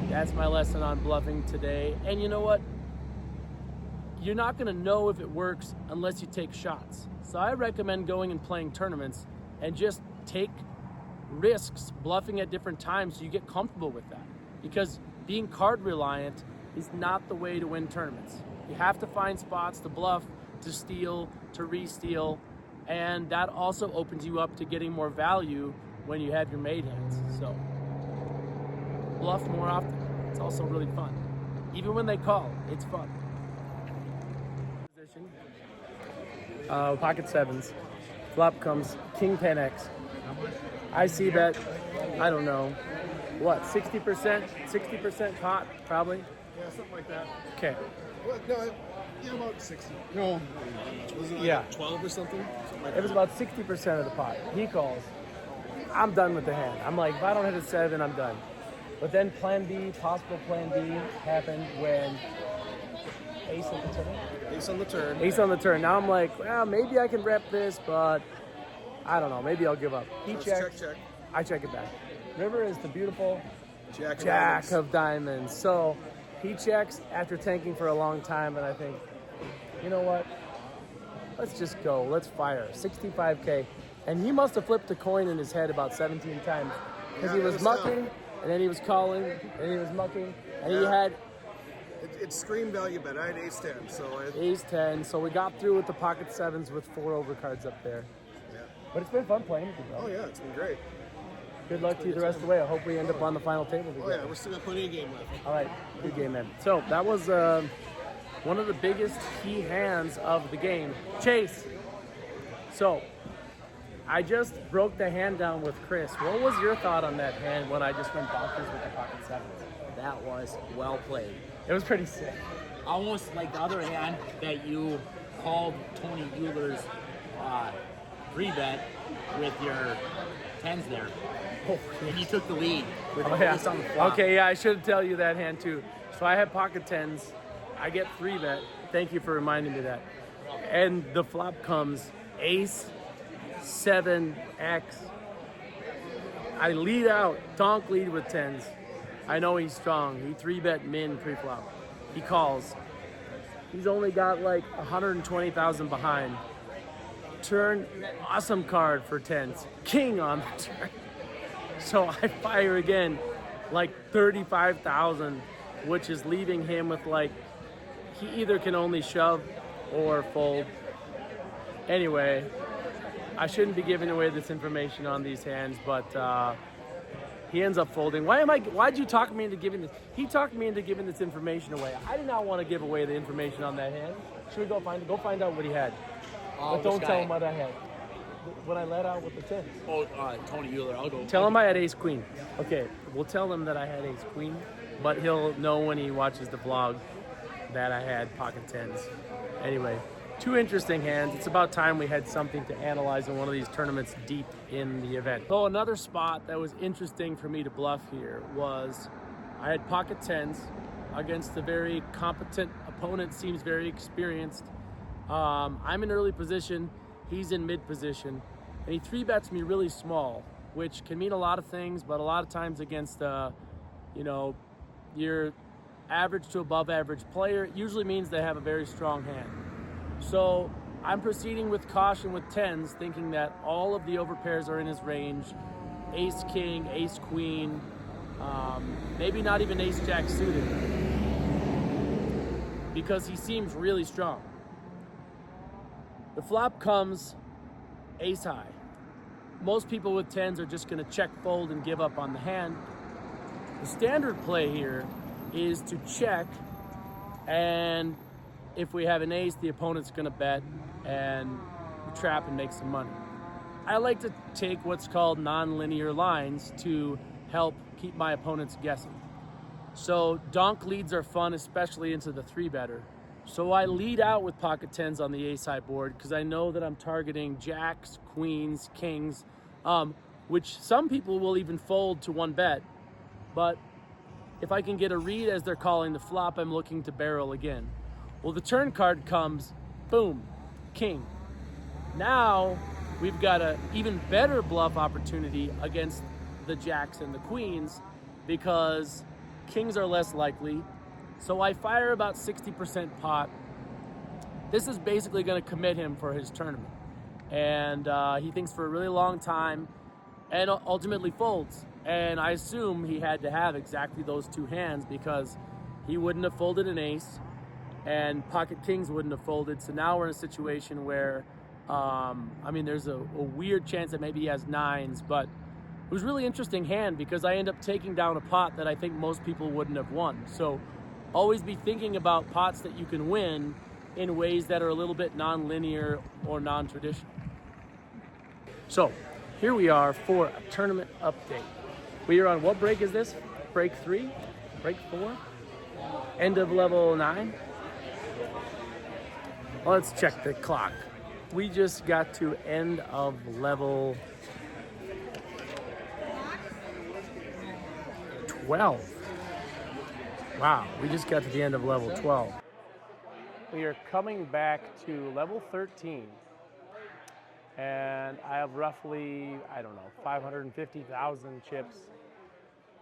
that's my lesson on bluffing today. And you know what? You're not going to know if it works unless you take shots. So I recommend going and playing tournaments and just take risks bluffing at different times so you get comfortable with that. Because being card reliant is not the way to win tournaments. You have to find spots to bluff, to steal, to re-steal, and that also opens you up to getting more value when you have your made hands. So bluff more often. It's also really fun. Even when they call, it's fun. Position. Pocket sevens. Flop comes King 10X. I see bet, I don't know, what, 60%? 60% pot, probably? Yeah, something like that. Okay. Well, no, yeah, about 60. No, was it like Yeah. 12 or something? Like It was about 60% of the pot. He calls. I'm done with the hand. I'm like, if I don't hit a 7, I'm done. But then plan B, possible plan B, happened when ace on the turn. Ace on the turn. Ace on the turn. Now I'm like, well, maybe I can rep this, but I don't know. Maybe I'll give up. He So it's checks. check. I check it back. River is the beautiful Jack Jack of diamonds. So he checks after tanking for a long time, and I think, you know what? Let's just go. Let's fire. 65K. And he must have flipped a coin in his head about 17 times, because he was mucking, and then he was calling, and he was mucking, and he had It's screen value bet. I had ace 10, so ace 10. So we got through with the pocket sevens with 4 overcards up there. yeah. But it's been fun playing with you, bro. Oh yeah, it's been great. Good luck to you the rest of the way. I hope we end up on the final table Oh together. yeah, we're still got plenty of game left. All right, good game, man. So that was one of the biggest key hands of the game. Chase. So I just broke the hand down with Chris. What was your thought on that hand when I just went bonkers with the pocket sevens? That was well played. It was pretty sick. Almost like the other hand that you called Tony Euler's 3-bet with your 10s there. And you took the lead with Oh, the yeah. ace on the flop. Okay, yeah, I should tell you that hand too. So I have pocket 10s. I get 3-bet. Thank you for reminding me that. And the flop comes ace 7X. I lead out, donk lead with 10s. I know he's strong. He 3-bet min pre-flop. He calls. He's only got like 120,000 behind. Turn, awesome card for 10s. King on the turn. So I fire again, like 35,000, which is leaving him with like, he either can only shove or fold. Anyway, I shouldn't be giving away this information on these hands, but he ends up folding. Why'd you talk me into giving this? He talked me into giving this information away. I did not want to give away the information on that hand. Should we go find out what he had? But don't tell him what I had. what I let out with the 10s. Oh, Tony Euler, I'll go. Tell him I had ace queen. Okay, we'll tell him that I had ace queen, but he'll know when he watches the vlog that I had pocket 10s. Anyway, two interesting hands. It's about time we had something to analyze in one of these tournaments deep in the event. So another spot that was interesting for me to bluff here was I had pocket 10s against a very competent opponent, seems very experienced. I'm in early position, he's in mid position, and he 3-bets me really small, which can mean a lot of things, but a lot of times against, your average to above average player, it usually means they have a very strong hand. So I'm proceeding with caution with 10s, thinking that all of the overpairs are in his range. Ace king, ace queen, maybe not even ace jack suited, because he seems really strong. The flop comes ace high. Most people with 10s are just going to check fold and give up on the hand. The standard play here is to check, and if we have an ace, the opponent's going to bet and trap and make some money. I like to take what's called non-linear lines to help keep my opponents guessing. So donk leads are fun, especially into the 3-better. So I lead out with pocket 10s on the ace high board because I know that I'm targeting jacks, queens, kings, which some people will even fold to 1-bet. But if I can get a read as they're calling the flop, I'm looking to barrel again. Well, the turn card comes, boom, king. Now we've got an even better bluff opportunity against the jacks and the queens because kings are less likely. So I fire about 60% pot. This is basically going to commit him for his tournament. And he thinks for a really long time and ultimately folds. And I assume he had to have exactly those two hands because he wouldn't have folded an ace and pocket kings wouldn't have folded. So now we're in a situation where, there's a weird chance that maybe he has 9s, but it was a really interesting hand because I end up taking down a pot that I think most people wouldn't have won. So always be thinking about pots that you can win in ways that are a little bit non-linear or non-traditional. So here we are for a tournament update. We are on, what break is this? Break 3? Break 4? End of level 9? Well, let's check the clock. We just got to end of level 12. Wow, we just got to the end of level 12. We are coming back to level 13. And I have roughly, 550,000 chips.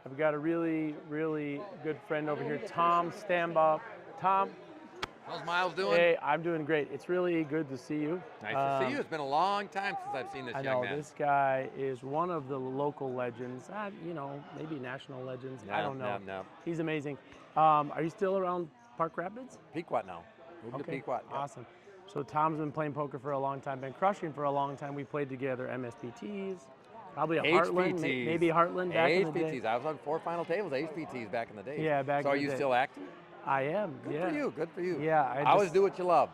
I've got a really, really good friend over here, Tom Stambaugh. Tom. How's Miles doing? Hey, I'm doing great. It's really good to see you. Nice to see you. It's been a long time since I've seen this young man. This guy is one of the local legends. Maybe national legends. I don't know. No. He's amazing. Are you still around Park Rapids? Pequot now. Moved to Pequot. Yep. Awesome. So Tom's been playing poker for a long time, been crushing for a long time. We played together MSPTs, probably a Heartland, maybe Heartland back in the day. I was on 4 final tables, HPTs back in the day. Yeah, back in the day. So are you still active? I am, Good for you, good for you. Yeah. I always do what you love.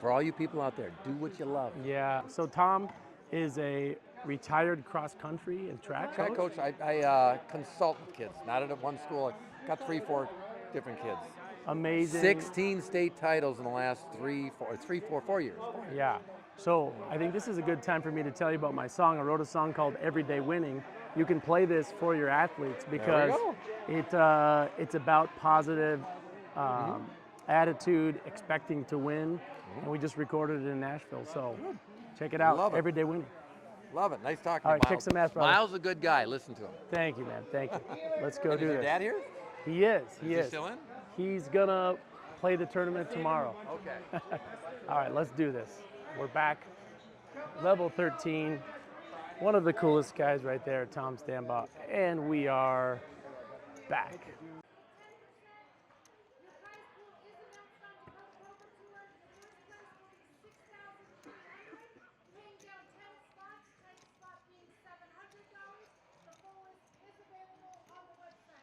For all you people out there, do what you love. Yeah, so Tom is a retired cross-country and track coach? I consult with kids, not at one school. I got 3-4 different kids. Amazing. 16 state titles in the last 4 years. Yeah. So I think this is a good time for me to tell you about my song. I wrote a song called Everyday Winning. You can play this for your athletes because it's about positive attitude, expecting to win. And we just recorded it in Nashville. So check it out. Love it. Everyday Winning. Love it. Nice talking All to right, you, Miles. kick some ass, brother. Miles is a good guy. Listen to him. Thank you, man. Thank you. Let's go do Is your this. dad here? He is. He Is he still in? He's gonna play the tournament tomorrow. Okay. All right, let's do this. We're back. Level 13. One of the coolest guys right there, Tom Stambaugh. And we are back.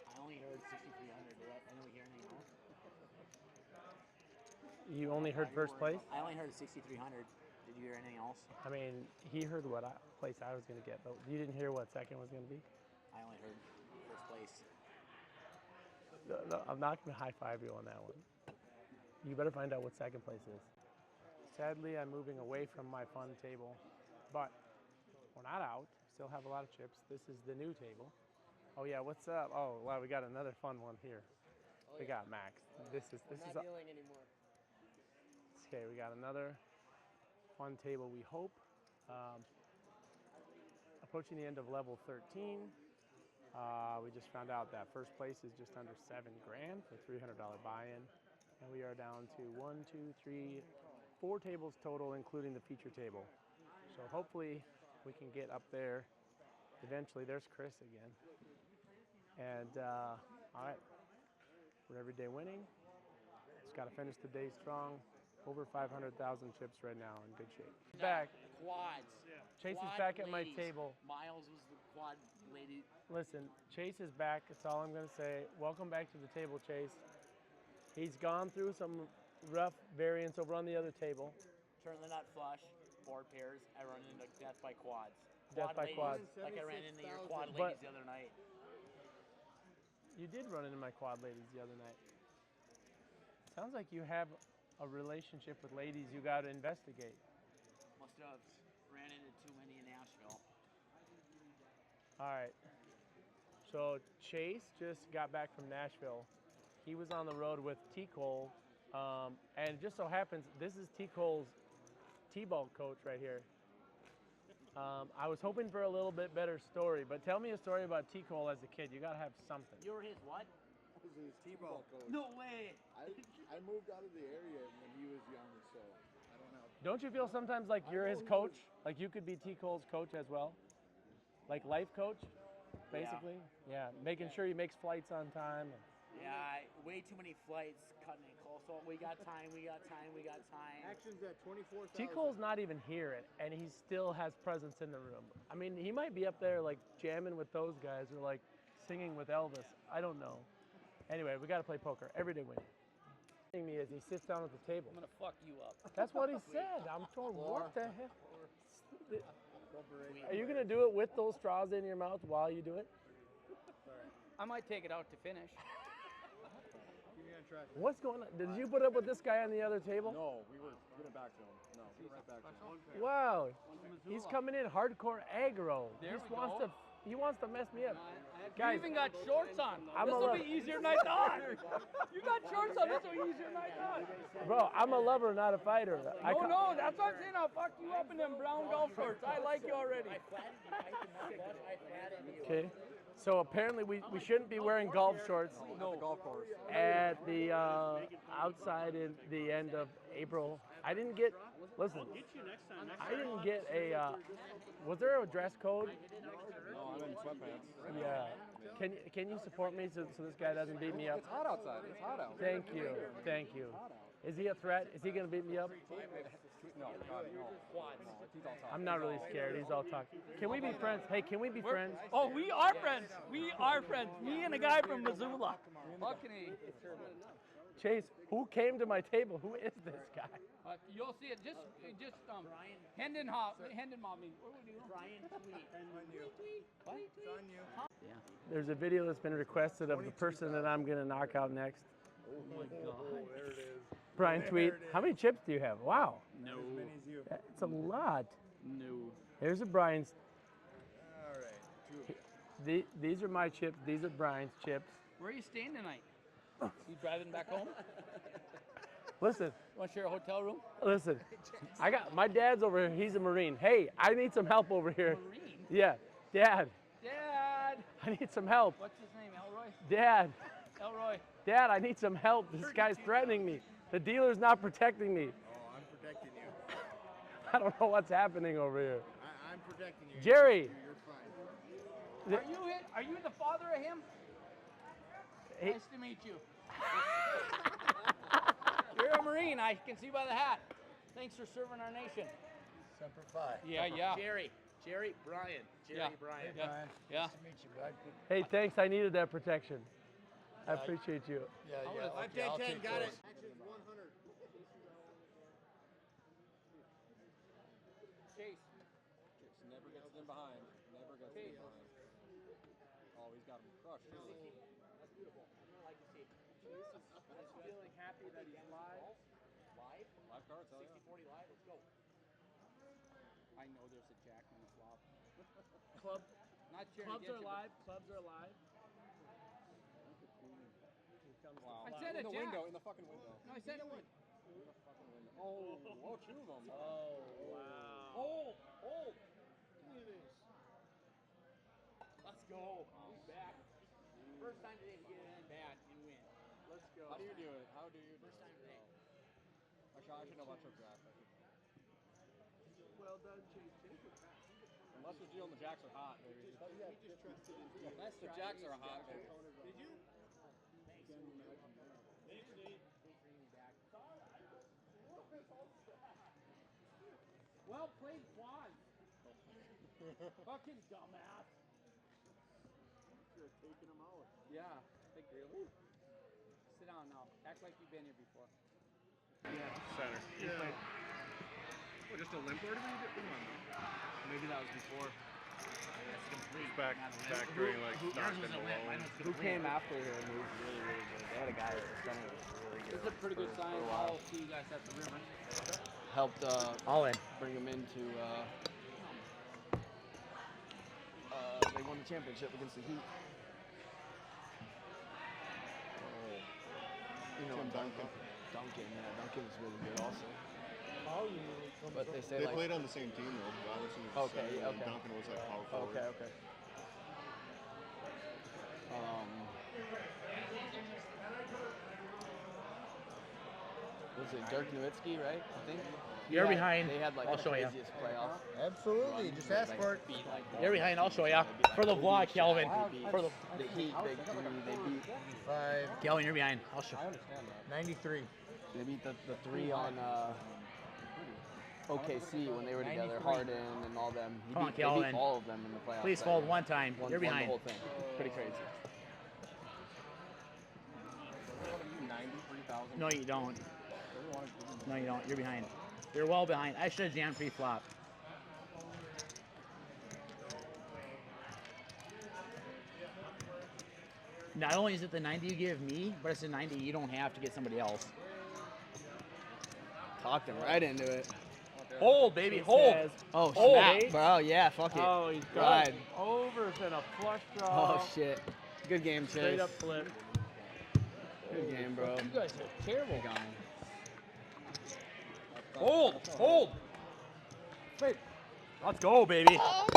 I only heard 6,300. Did anyone hear anything else? You only heard first place? I only heard 6,300. Did you hear anything else? I mean, he heard what place I was going to get, but you didn't hear what second was going to be? I only heard first place. No, I'm not going to high-five you on that one. You better find out what second place is. Sadly, I'm moving away from my fun table, but we're not out. Still have a lot of chips. This is the new table. Oh yeah, what's up? Oh wow, we got another fun one here. We got Max. This is Not dealing anymore. okay. We got another fun table. We hope. Approaching the end of level 13. We just found out that first place is just under $7 grand for $300 buy-in, and we are down to 1, 2, 3, 4 tables total, including the feature table. So hopefully we can get up there eventually. There's Chris again. And all right, we're everyday winning. Just got to finish the day strong. Over 500,000 chips right now, in good shape. Back. Quads. Chase Quad is back at my ladies. table. Miles was the quad lady. Listen, Chase is back. That's all I'm going to say. Welcome back to the table, Chase. He's gone through some rough variants over on the other table. Turn the nut flush, 4 pairs. I run into death by quads. Death by quads. Like I ran into your quad ladies But the other night. you did run into my quad ladies the other night. Sounds like you have a relationship with ladies you got to investigate. Must have ran into too many in Nashville. All right. So Chase just got back from Nashville. He was on the road with T. Cole. And it just so happens, this is T. Cole's T-ball coach right here. I was hoping for a little bit better story, but tell me a story about T. Cole as a kid. You got to have something. You were his what? I was his T-ball coach. No way. I moved out of the area when he was young, so I don't know. Don't you feel sometimes like you're his coach? Like you could be T. Cole's coach as well? Like life coach, basically? Yeah, making sure he makes flights on time. Yeah, way too many flights, cutting it close. So we got time. Action's at 24,000. T. Cole's not even here, and he still has presence in the room. I mean, he might be up there like jamming with those guys or like singing with Elvis. I don't know. Anyway, we got to play poker. Everyday win. Me as he sits down at the table. I'm gonna fuck you up. That's what he said. I'm going, what the hell? Are you gonna do it with those straws in your mouth while you do it? I might take it out to finish. What's going on? Did you put up with this guy on the other table? No, we were gonna back to him. No, we were right back to him. Wow, he's coming in hardcore aggro. He wants to mess me up. Guys, You even got shorts on. I'm This a will lover. be easier than I thought. You got shorts on. This will be easier than I thought. Bro, I'm a lover, not a fighter. No, that's what I'm saying. I'll fuck you up in them brown golf shorts. I like you already. Okay. So apparently we shouldn't be wearing golf shorts Golf course. at the outside in the end of April. I didn't get. Listen, I didn't get a. Was there a dress code? No, I'm in sweatpants. Yeah. Can you support me so this guy doesn't beat me up? It's hot outside. It's hot out. Thank you. Thank you. Is he a threat? Is he gonna beat me up? No, God, no. He's all talk. I'm not really scared. He's all talk. Can we be friends? Hey, can we be friends? Oh, we are friends. We are friends. Me and a guy from Missoula. Fucking A. Chase, who came to my table? Who is this guy? You'll see it. Just Hendon mob me. What would you do? Brian tweet. What? It's on you. Yeah. There's a video that's been requested of the person that I'm gonna knock out next. Oh my God. There it is. Brian Tweet. How many chips do you have? Wow. No. As many as you. It's a lot. No. Here's a Brian's. All right. These are my chips. These are Brian's chips. Where are you staying tonight? You driving back home? Listen, Want to share a hotel room? listen. I got my dad's over here. He's a Marine. Hey, I need some help over here. Marine? Yeah, Dad. Dad! I need some help. What's his name? Elroy? Dad. Elroy. Dad, I need some help. This guy's threatening me. The dealer's not protecting me. Oh, I'm protecting you. I don't know what's happening over here. I'm protecting you. Jerry. You're fine. Are you the father of him? Hey. Nice to meet you. You're a Marine, I can see by the hat. Thanks for serving our nation. Semper Fi. Yeah. Jerry, Brian. Brian. Yeah. Yeah. To meet you, bud. Hey, thanks. I needed that protection. I appreciate you. Yeah. Okay, I'll 10, take got those. it. Action's 100. That's beautiful. I'm gonna like to see. Feeling happy that he's live. Live? Live cards, hell yeah. 60-40 live. Let's go. I know there's a jack on the flop. Club. Not cheering Clubs against are you, but- live. Clubs are live. Wow. I said in a the jack. window, in the fucking window. No, I said it would. In the fucking window. Oh, two of them. Oh, wow. Hold. Give me this. Let's go. He's back. First time today to get it in bad and win. Let's go. How do you do it? How do you do First time today. I should know about your jack. I should. Well done, Chase. Unless you're dealing the jacks are hot, baby. Unless the jacks are hot, baby. Did you? Well played, Juan. Fucking dumbass. You're taking them out. Yeah. Think really? Sit down now. Act like you've been here before. Center. Yeah. What, just a limp order? Come on, maybe that was before. That's complete. Back during like Stockton below. Who came after him? He was really, really good. They had a guy at the center that was really good. This is a pretty good sign. I'll see you guys at the river. Helped All in. bring him into. They won the championship against the Heat. You know, Duncan. Duncan was really good also. But they say They like, played on the same team though. Robinson was Okay, center, and okay. Duncan was like power forward. Okay. Was it Dirk Nowitzki, right? I think. You're behind. They had like I'll the show you. craziest playoff. Absolutely. run. Just ask Like, for it. beat, like, You're behind. I'll show you. They beat, For the like, vlog, Kobe, Kelvin. Shaq, they beat For the the Heat, Big Three. They beat 5. Kelvin, you're behind. I'll show. I understand that. 93. They beat the three on OKC when they were together. 93. Harden and all them. Come on, They beat Kelvin. all of them in the playoffs. Please that fold year. one time. Won You're the behind. whole thing. Pretty crazy. What are you, 93,000? No, you don't. No, you don't. You're behind. You're well behind. I should have jammed pre-flop. Not only is it the 90 you give me, but it's the 90 you don't have to get somebody else. Talked him right into it. Hold, baby, hold. Oh, Hold, snap, eh? bro. Yeah, fuck it. Oh, he's got Ride. overs and a flush draw. Oh, shit. Good game, Chase. Straight up flip. Good game, bro. You guys are terrible. Gone. Hold. Wait. Let's go, baby. Oh,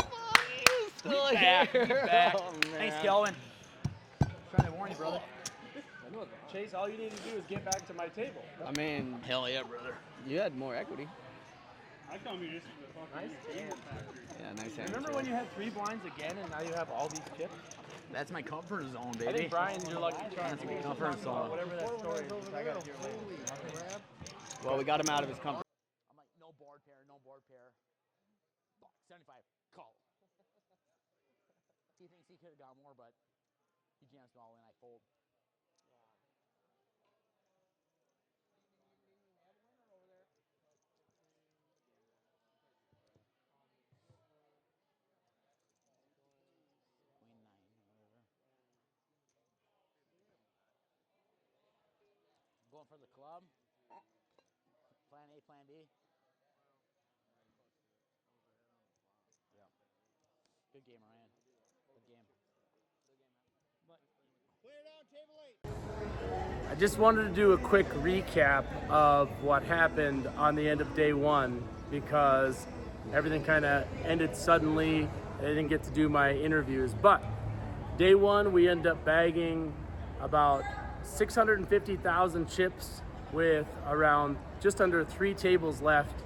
Still back. Back. Oh, man. Thanks, Kelvin. Trying to warn you, brother. Chase, all you need to do is get back to my table. I mean, Hell yeah, brother. you had more equity. I come here just for the fucking Nice hand. Yeah, nice hand. Remember when you had 3 blinds again and now you have all these chips? That's my comfort zone, I baby. think Brian's your lucky charm. That's my comfort zone. Whatever that story is, I got your lane. Well, we got him out of his comfort. I'm like, no board pair. 75, call. He thinks he could have got more, but he jams me all in. I fold. Queen 9, whatever. Going for the club. Plan A, plan B. Yeah. Good game, Ryan. Good game. I just wanted to do a quick recap of what happened on the end of day 1 because everything kind of ended suddenly. I didn't get to do my interviews, but day 1 we ended up bagging about 650,000 chips with around just under 3 tables left,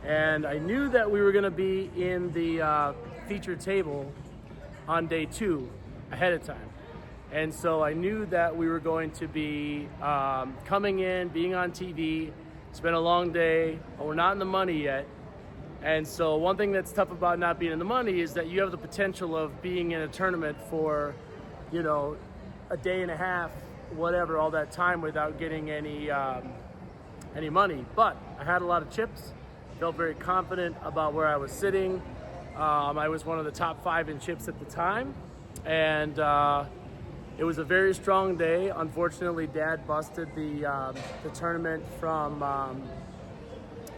and I knew that we were going to be in the featured table on day 2 ahead of time. And so I knew that we were going to be coming in, being on TV. It's been a long day, but we're not in the money yet. And so one thing that's tough about not being in the money is that you have the potential of being in a tournament for, you know, a day and a half, whatever, all that time without getting any money. But I had a lot of chips, felt very confident about where I was sitting. I was one of the top 5 in chips at the time. And It was a very strong day. Unfortunately, Dad busted the tournament from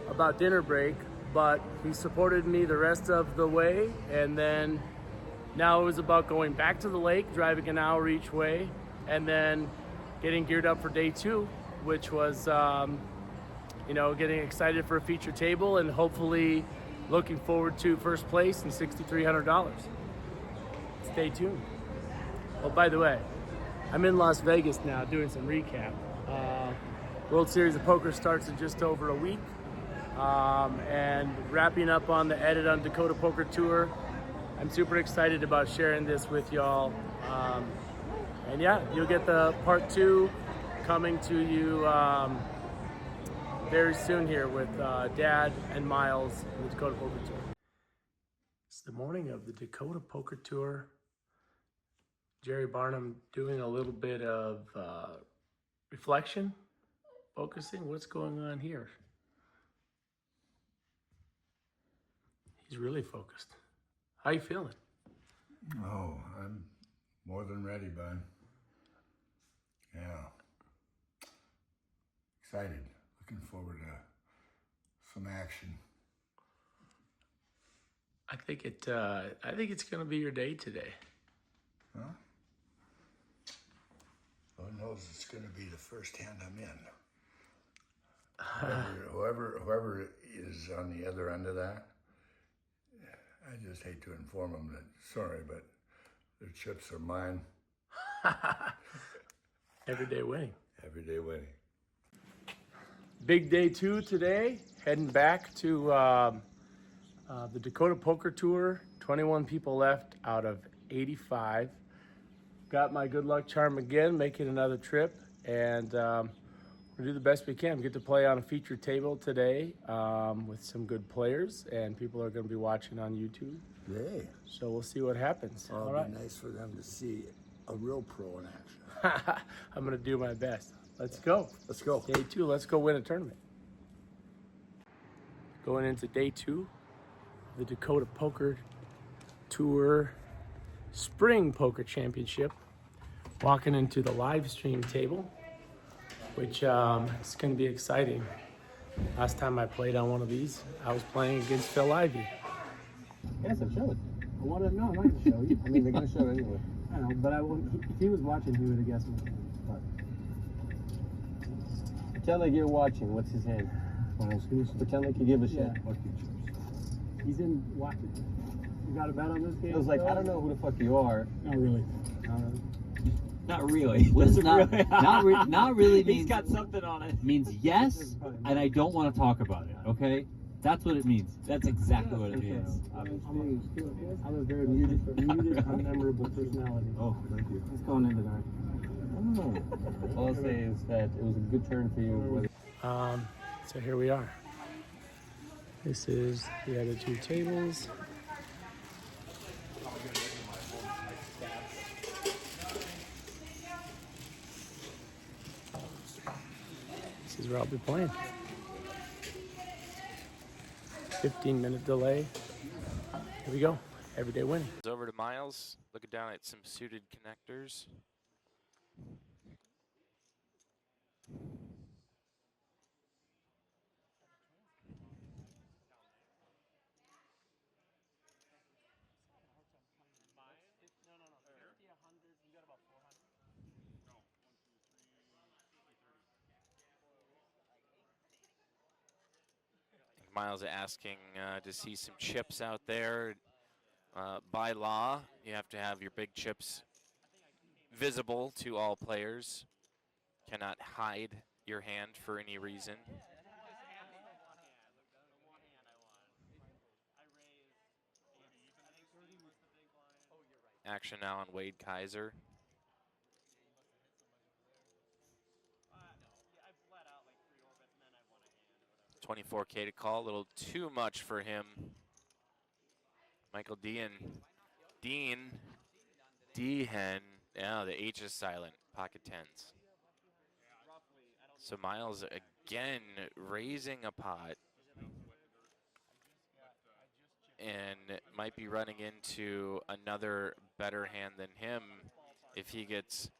about dinner break, but he supported me the rest of the way, and then now it was about going back to the lake, driving an hour each way, and then getting geared up for day 2, which was getting excited for a feature table and hopefully looking forward to first place and $6,300. Stay tuned. Oh, by the way, I'm in Las Vegas now doing some recap. World Series of Poker starts in just over a week, and wrapping up on the edit on Dakota Poker Tour. I'm super excited about sharing this with y'all. And yeah, you'll get the part 2 coming to you very soon here with Dad and Miles and the Dakota Poker Tour. It's the morning of the Dakota Poker Tour. Jerry Barnum doing a little bit of reflection, focusing. What's going on here? He's really focused. How you feeling? Oh, I'm more than ready, bud. Yeah. Excited. Looking forward to some action. I think it's gonna be your day today. Huh? Lord knows it's gonna be the first hand I'm in. Whoever is on the other end of that, I just hate to inform them that, sorry, but their chips are mine. Everyday winning. Everyday winning. Big day 2 today. Heading back to the Dakota Poker Tour. 21 people left out of 85. Got my good luck charm again, making another trip, and we'll do the best we can. We get to play on a featured table today with some good players, and people are going to be watching on YouTube. Yay. So we'll see what happens. Well, All it'd right. be nice for them to see a real pro in action. I'm going to do my best. Let's go. Let's go. Day 2, let's go win a tournament. Going into day 2, the Dakota Poker Tour Spring Poker Championship. Walking into the live stream table, which is going to be exciting. Last time I played on one of these, I was playing against Phil Ivey. Yes, I've showed. I want to know. I'm not going to show you. I mean, they're going to show anyway. I know, but I won't. If he was watching, he would have guessed my hand. But pretend like you're watching. What's his hand? Pretend like you give a shit. Yeah. He's in watching. You got a bet on this game? I was like, I don't know who the fuck you are. Not really. Not really. What is it really? Not really means. He's got something on it. Means yes, and I don't want to talk about it. Okay, that's what it means. That's exactly what it means. I'm a very muted, unmemorable personality. Oh, thank you. It's going into that. Oh. All I'll say is that it was a good turn for you. So here we are. This is the other 2 tables. This is where I'll be playing. 15-minute delay. Here we go. Everyday winning. Over to Miles, looking down at some suited connectors. Miles asking to see some chips out there. By law, you have to have your big chips visible to all players. Cannot hide your hand for any reason. Action now on Wade Kaiser. $24K to call, a little too much for him. Michael Dean, D-Hen, yeah, the H is silent, pocket tens. So Miles again raising a pot and might be running into another better hand than him if he gets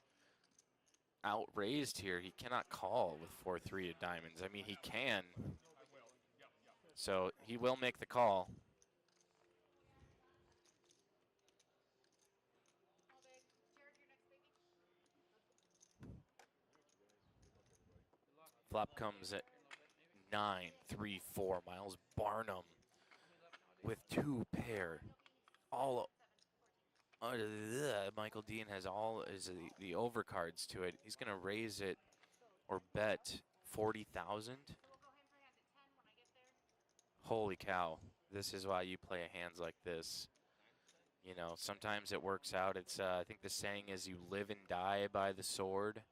outraised here, he cannot call with 4-3 of diamonds. I mean, he can. So he will make the call. Flop comes at 9-3-4. Miles Barnum with 2 pair. All Michael Dean has all the overcards to it. He's going to raise it or bet 40,000. Holy cow. This is why you play hands like this. You know, sometimes it works out. It's I think the saying is you live and die by the sword.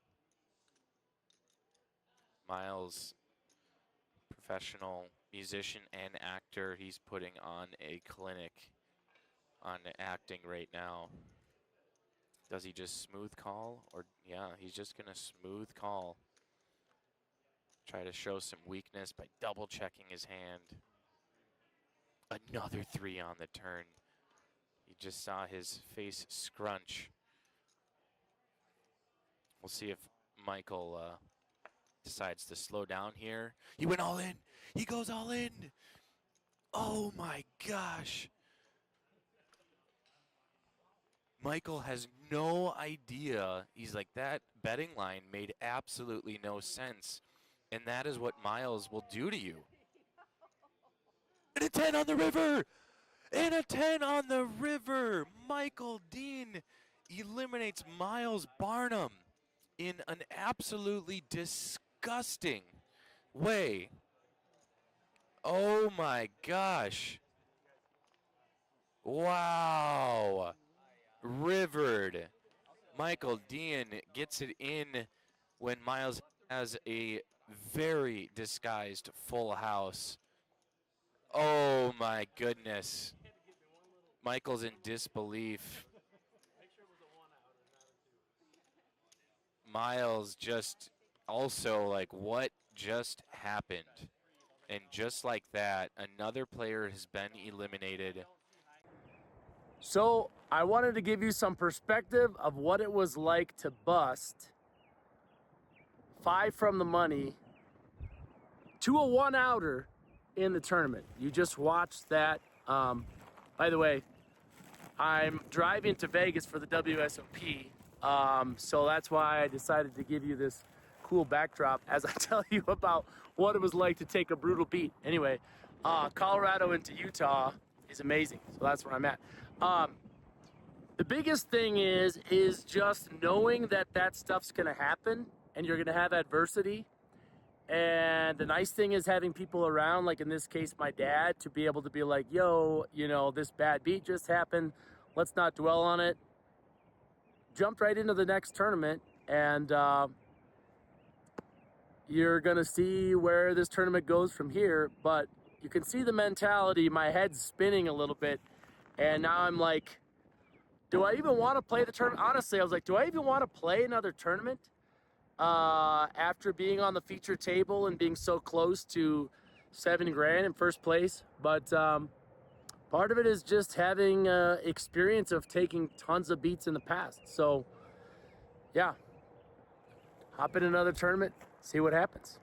Miles, professional musician and actor, he's putting on a clinic on acting right now. Does he just smooth call? Or, yeah, he's just going to smooth call. Try to show some weakness by double checking his hand. Another 3 on the turn. You just saw his face scrunch. We'll see if Michael decides to slow down here. He went all in. He goes all in. Oh my gosh. Michael has no idea. He's like, that betting line made absolutely no sense. And that is what Miles will do to you. And a 10 on the river. And a 10 on the river. Michael Dean eliminates Miles Barnum in an absolutely disgusting way. Oh my gosh. Wow. Rivered. Michael Dean gets it in when Miles has a very disguised full house. Oh my goodness. Michael's in disbelief. Miles just also like, what just happened? And just like that, another player has been eliminated. So I wanted to give you some perspective of what it was like to bust 5 from the money to a 1-outer in the tournament. You just watched that. By the way, I'm driving to Vegas for the WSOP, so that's why I decided to give you this cool backdrop as I tell you about what it was like to take a brutal beat. Anyway, Colorado into Utah is amazing, so that's where I'm at. The biggest thing is just knowing that that stuff's gonna happen and you're gonna have adversity. And the nice thing is having people around, like in this case, my dad, to be able to be like, yo, you know, this bad beat just happened. Let's not dwell on it. Jumped right into the next tournament, and you're going to see where this tournament goes from here. But you can see the mentality. My head's spinning a little bit. And now I'm like, do I even want to play the tournament? Honestly, I was like, do I even want to play another tournament? After being on the feature table and being so close to $7,000 in first place. But part of it is just having experience of taking tons of beats in the past. So yeah, hop in another tournament, see what happens.